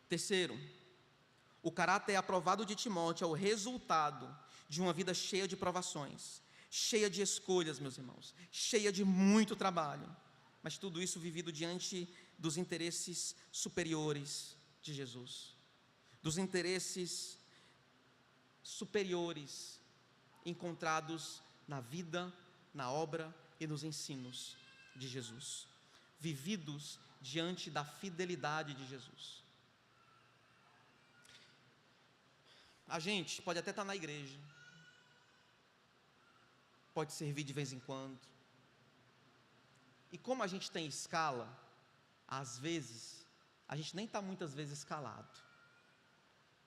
Terceiro, o caráter aprovado de Timóteo é o resultado de uma vida cheia de provações, cheia de escolhas, meus irmãos, cheia de muito trabalho, mas tudo isso vivido diante dos interesses superiores de Jesus, dos interesses superiores encontrados na vida, na obra e nos ensinos de Jesus, vividos diante da fidelidade de Jesus. A gente pode até estar na igreja, pode servir de vez em quando, e como a gente tem escala, às vezes, a gente nem está muitas vezes escalado.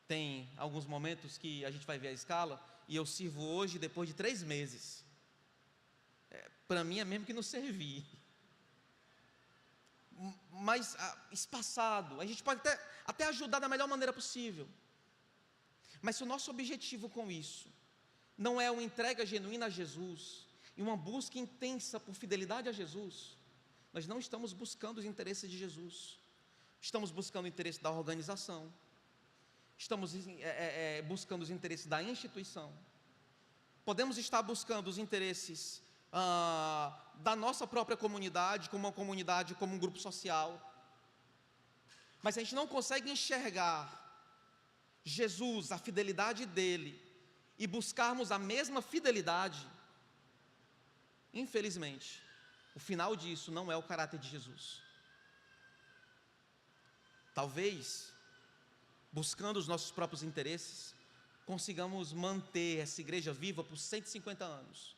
Tem alguns momentos que a gente vai ver a escala, e eu sirvo hoje depois de 3 meses. Para mim é mesmo que não servir. Mas espaçado, a gente pode até ajudar da melhor maneira possível. Mas se o nosso objetivo com isso não é uma entrega genuína a Jesus e uma busca intensa por fidelidade a Jesus, nós não estamos buscando os interesses de Jesus. Estamos buscando o interesse da organização, estamos buscando os interesses da instituição, podemos estar buscando os interesses da nossa própria comunidade, como uma comunidade, como um grupo social, mas a gente não consegue enxergar Jesus, a fidelidade dele, e buscarmos a mesma fidelidade, infelizmente, o final disso não é o caráter de Jesus. Talvez, buscando os nossos próprios interesses, consigamos manter essa igreja viva por 150 anos,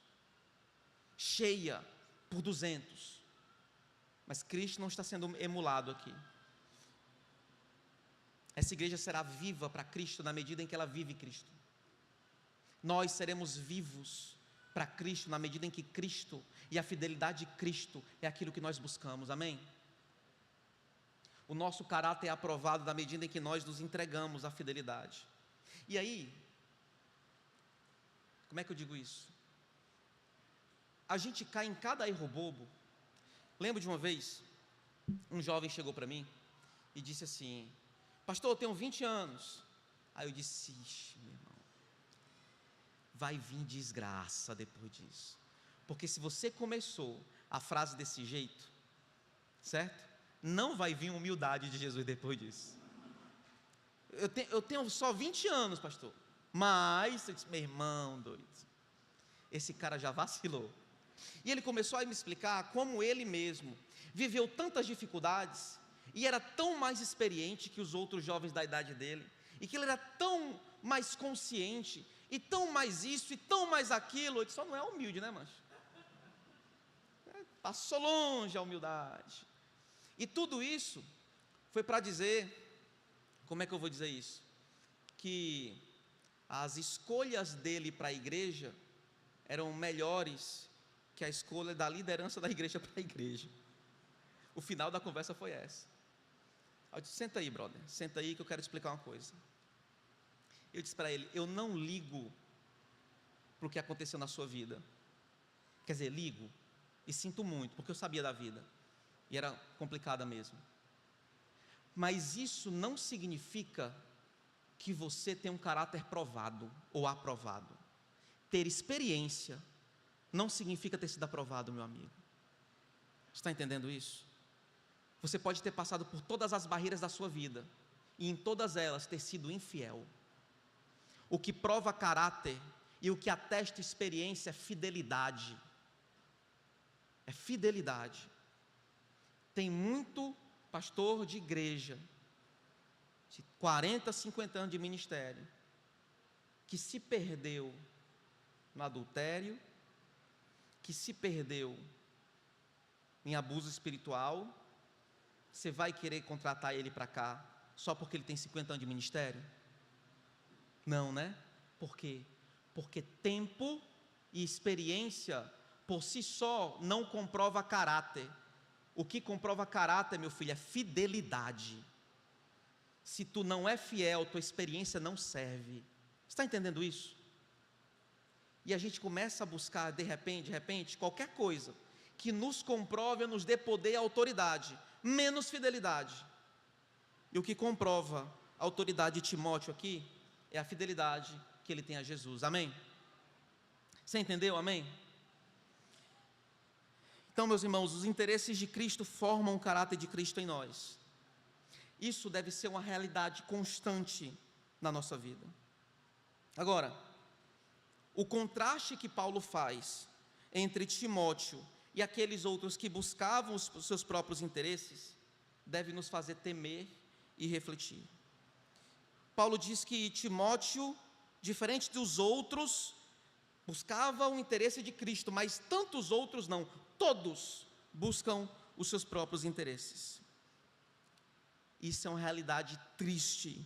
cheia por 200, mas Cristo não está sendo emulado aqui. Essa igreja será viva para Cristo na medida em que ela vive Cristo. Nós seremos vivos para Cristo na medida em que Cristo e a fidelidade de Cristo é aquilo que nós buscamos, amém? O nosso caráter é aprovado na medida em que nós nos entregamos à fidelidade. E aí, como é que eu digo isso? A gente cai em cada erro bobo. Lembro de uma vez, um jovem chegou para mim e disse assim: pastor, eu tenho 20 anos. Aí eu disse: ixi, meu irmão, vai vir desgraça depois disso. Porque se você começou a frase desse jeito, certo? Não vai vir humildade de Jesus depois disso. Eu tenho só 20 anos, pastor. Mas, eu disse: meu irmão doido, esse cara já vacilou. E ele começou a me explicar como ele mesmo viveu tantas dificuldades e era tão mais experiente que os outros jovens da idade dele, e que ele era tão mais consciente, e tão mais isso, e tão mais aquilo. Ele só não é humilde, né, mancho? Passou longe a humildade. E tudo isso foi para dizer, como é que eu vou dizer isso? Que as escolhas dele para a igreja eram melhores que a escolha da liderança da igreja para a igreja. O final da conversa foi essa. Eu disse: senta aí, brother, senta aí que eu quero te explicar uma coisa. Eu disse para ele: eu não ligo para o que aconteceu na sua vida. Quer dizer, ligo e sinto muito, porque eu sabia da vida e era complicada mesmo. Mas isso não significa que você tem um caráter provado ou aprovado. Ter experiência não significa ter sido aprovado, meu amigo. Você está entendendo isso? Você pode ter passado por todas as barreiras da sua vida e em todas elas ter sido infiel. O que prova caráter e o que atesta experiência é fidelidade. É fidelidade. Tem muito pastor de igreja de 40, 50 anos de ministério que se perdeu no adultério, que se perdeu em abuso espiritual. Você vai querer contratar ele para cá só porque ele tem 50 anos de ministério? Não, né? Por quê? Porque tempo e experiência por si só não comprova caráter. O que comprova caráter, meu filho, é fidelidade. Se tu não é fiel, tua experiência não serve. Está entendendo isso? E a gente começa a buscar de repente, qualquer coisa que nos comprove, nos dê poder e autoridade, menos fidelidade. E o que comprova a autoridade de Timóteo aqui é a fidelidade que ele tem a Jesus, amém? Você entendeu, amém? Então, meus irmãos, os interesses de Cristo formam o caráter de Cristo em nós. Isso deve ser uma realidade constante na nossa vida. Agora, o contraste que Paulo faz entre Timóteo e aqueles outros que buscavam os seus próprios interesses, deve nos fazer temer e refletir. Paulo diz que Timóteo, diferente dos outros, buscava o interesse de Cristo, mas tantos outros não, todos buscam os seus próprios interesses. Isso é uma realidade triste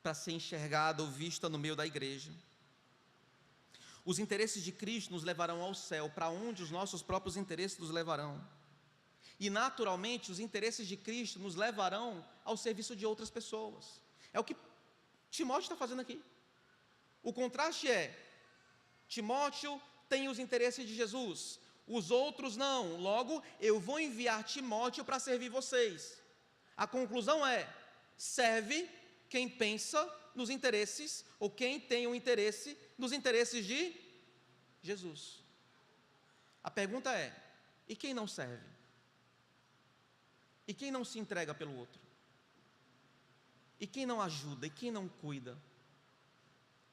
para ser enxergada ou vista no meio da igreja. Os interesses de Cristo nos levarão ao céu, para onde os nossos próprios interesses nos levarão. E naturalmente os interesses de Cristo nos levarão ao serviço de outras pessoas. É o que Timóteo está fazendo aqui. O contraste é: Timóteo tem os interesses de Jesus, os outros não, logo eu vou enviar Timóteo para servir vocês. A conclusão é: serve quem pensa nos interesses, ou quem tem um interesse nos interesses de Jesus. A pergunta é: e quem não serve? E quem não se entrega pelo outro? E quem não ajuda? E quem não cuida?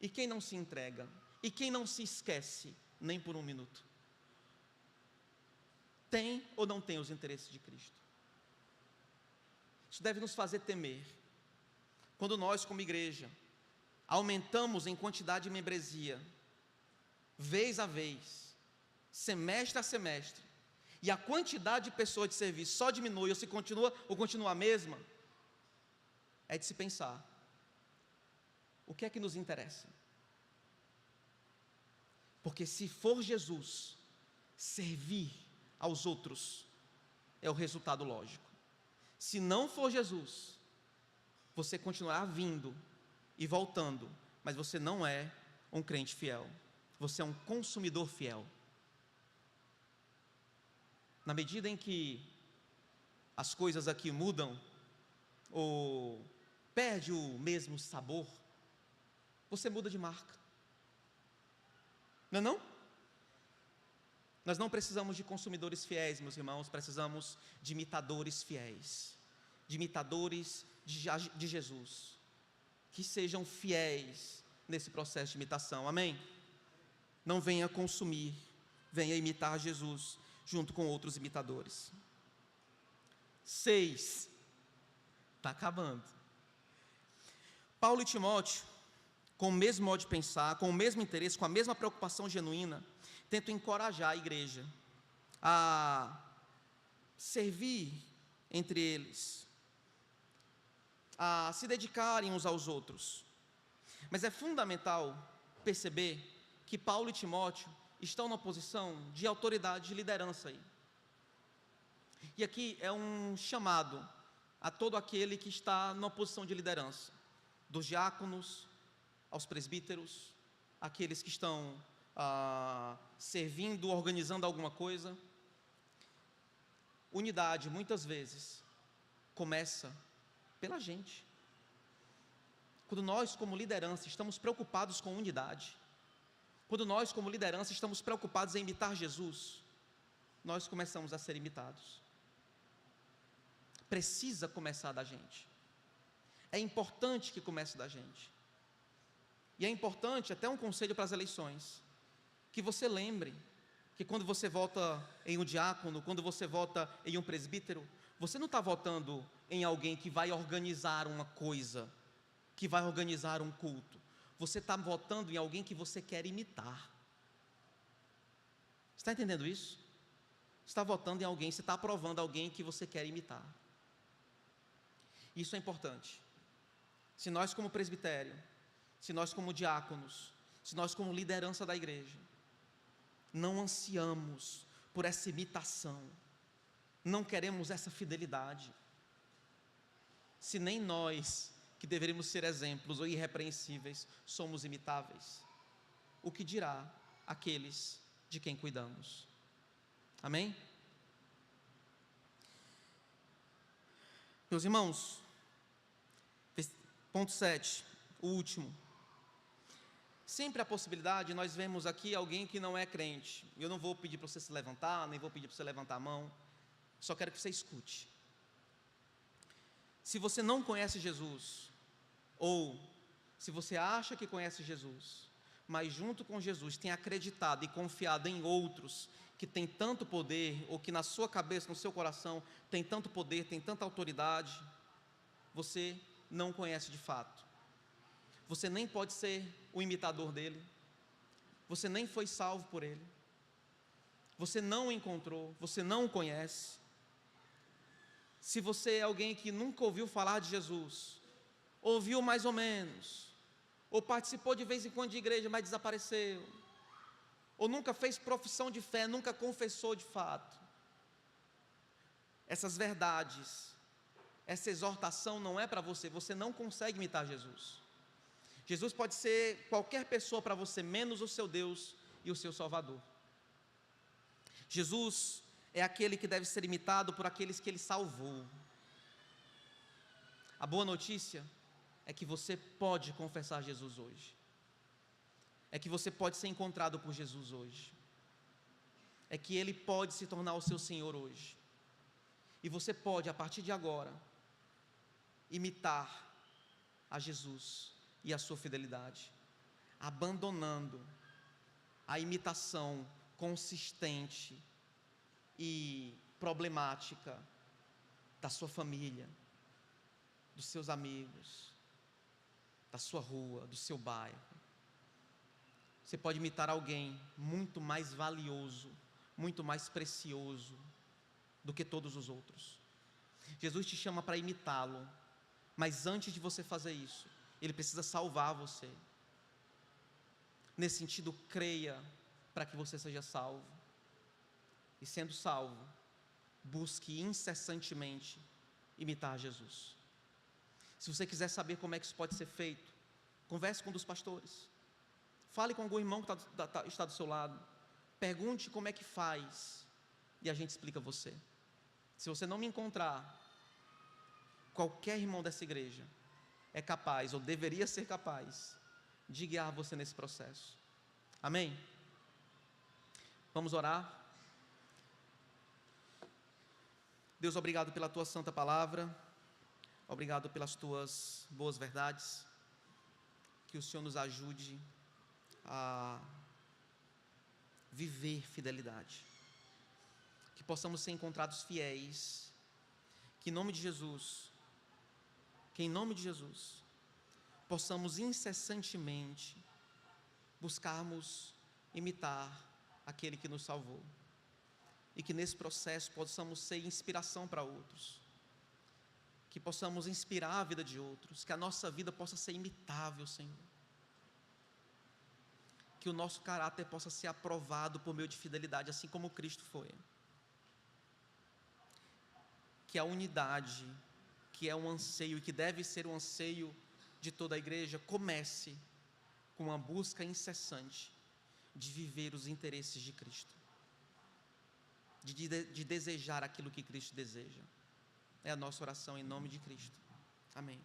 E quem não se entrega? E quem não se esquece nem por um minuto? Tem ou não tem os interesses de Cristo? Isso deve nos fazer temer. Quando nós, como igreja, aumentamos em quantidade de membresia, vez a vez, semestre a semestre, e a quantidade de pessoas de serviço só diminui ou continua a mesma, é de se pensar: o que é que nos interessa? Porque se for Jesus, servir aos outros é o resultado lógico. Se não for Jesus, você continuará vindo e voltando, mas você não é um crente fiel, você é um consumidor fiel. Na medida em que as coisas aqui mudam, ou perde o mesmo sabor, você muda de marca. Não é não? Nós não precisamos de consumidores fiéis, meus irmãos, precisamos de imitadores fiéis, de imitadores de Jesus, que sejam fiéis nesse processo de imitação, amém? Não venha consumir, venha imitar Jesus, junto com outros imitadores. 6, está acabando. Paulo e Timóteo, com o mesmo modo de pensar, com o mesmo interesse, com a mesma preocupação genuína, tentam encorajar a igreja a servir entre eles, a se dedicarem uns aos outros. Mas é fundamental perceber que Paulo e Timóteo estão numa posição de autoridade, de liderança aí. E aqui é um chamado a todo aquele que está numa posição de liderança, dos diáconos aos presbíteros, aqueles que estão servindo, organizando alguma coisa. Unidade, muitas vezes, começa pela gente. Quando nós, como liderança, estamos preocupados com unidade, quando nós, como liderança, estamos preocupados em imitar Jesus, nós começamos a ser imitados. Precisa começar da gente. É importante que comece da gente. E é importante, até um conselho para as eleições, que você lembre que quando você vota em um diácono, quando você vota em um presbítero, você não está votando em alguém que vai organizar uma coisa, que vai organizar um culto. Você está votando em alguém que você quer imitar. Você está entendendo isso? Você está votando em alguém, você está aprovando alguém que você quer imitar. Isso é importante. Se nós, como presbitério, se nós, como diáconos, se nós, como liderança da igreja, não ansiamos por essa imitação, não queremos essa fidelidade, se nem nós, que deveríamos ser exemplos ou irrepreensíveis, somos imitáveis, o que dirá aqueles de quem cuidamos? Amém? Meus irmãos, ponto 7, o último. Sempre há possibilidade, nós vemos aqui alguém que não é crente. Eu não vou pedir para você se levantar, nem vou pedir para você levantar a mão, só quero que você escute. Se você não conhece Jesus, ou se você acha que conhece Jesus, mas junto com Jesus tem acreditado e confiado em outros que têm tanto poder, ou que na sua cabeça, no seu coração, tem tanto poder, tem tanta autoridade, você não conhece de fato. Você nem pode ser o imitador dele, você nem foi salvo por ele, você não o encontrou, você não o conhece. Se você é alguém que nunca ouviu falar de Jesus, ouviu mais ou menos, ou participou de vez em quando de igreja, mas desapareceu, ou nunca fez profissão de fé, nunca confessou de fato, essas verdades, essa exortação não é para você, você não consegue imitar Jesus. Jesus pode ser qualquer pessoa para você, menos o seu Deus e o seu Salvador. Jesus é aquele que deve ser imitado por aqueles que Ele salvou. A boa notícia é que você pode confessar Jesus hoje, é que você pode ser encontrado por Jesus hoje, é que Ele pode se tornar o seu Senhor hoje, e você pode, a partir de agora, imitar a Jesus e a sua fidelidade. abandonando a imitação consistente e problemática da sua família, dos seus amigos, da sua rua, do seu bairro. Você pode imitar alguém muito mais valioso, muito mais precioso do que todos os outros. Jesus te chama para imitá-lo, mas antes de você fazer isso, Ele precisa salvar você. Nesse sentido, creia para que você seja salvo. E sendo salvo, busque incessantemente imitar Jesus. Se você quiser saber como é que isso pode ser feito, converse com um dos pastores. Fale com algum irmão que está do seu lado. Pergunte como é que faz e a gente explica a você. Se você não me encontrar, qualquer irmão dessa igreja é capaz, ou deveria ser capaz, de guiar você nesse processo. Amém? Vamos orar. Deus, obrigado pela Tua santa palavra, obrigado pelas Tuas boas verdades, que o Senhor nos ajude a viver fidelidade, que possamos ser encontrados fiéis, que em nome de Jesus, possamos incessantemente buscarmos imitar aquele que nos salvou, e que nesse processo possamos ser inspiração para outros, que possamos inspirar a vida de outros, que a nossa vida possa ser imitável, Senhor, que o nosso caráter possa ser aprovado por meio de fidelidade, assim como Cristo foi. Que a unidade, que é um anseio e que deve ser um anseio de toda a igreja, comece com uma busca incessante de viver os interesses de Cristo, de desejar aquilo que Cristo deseja. É a nossa oração em nome de Cristo. Amém.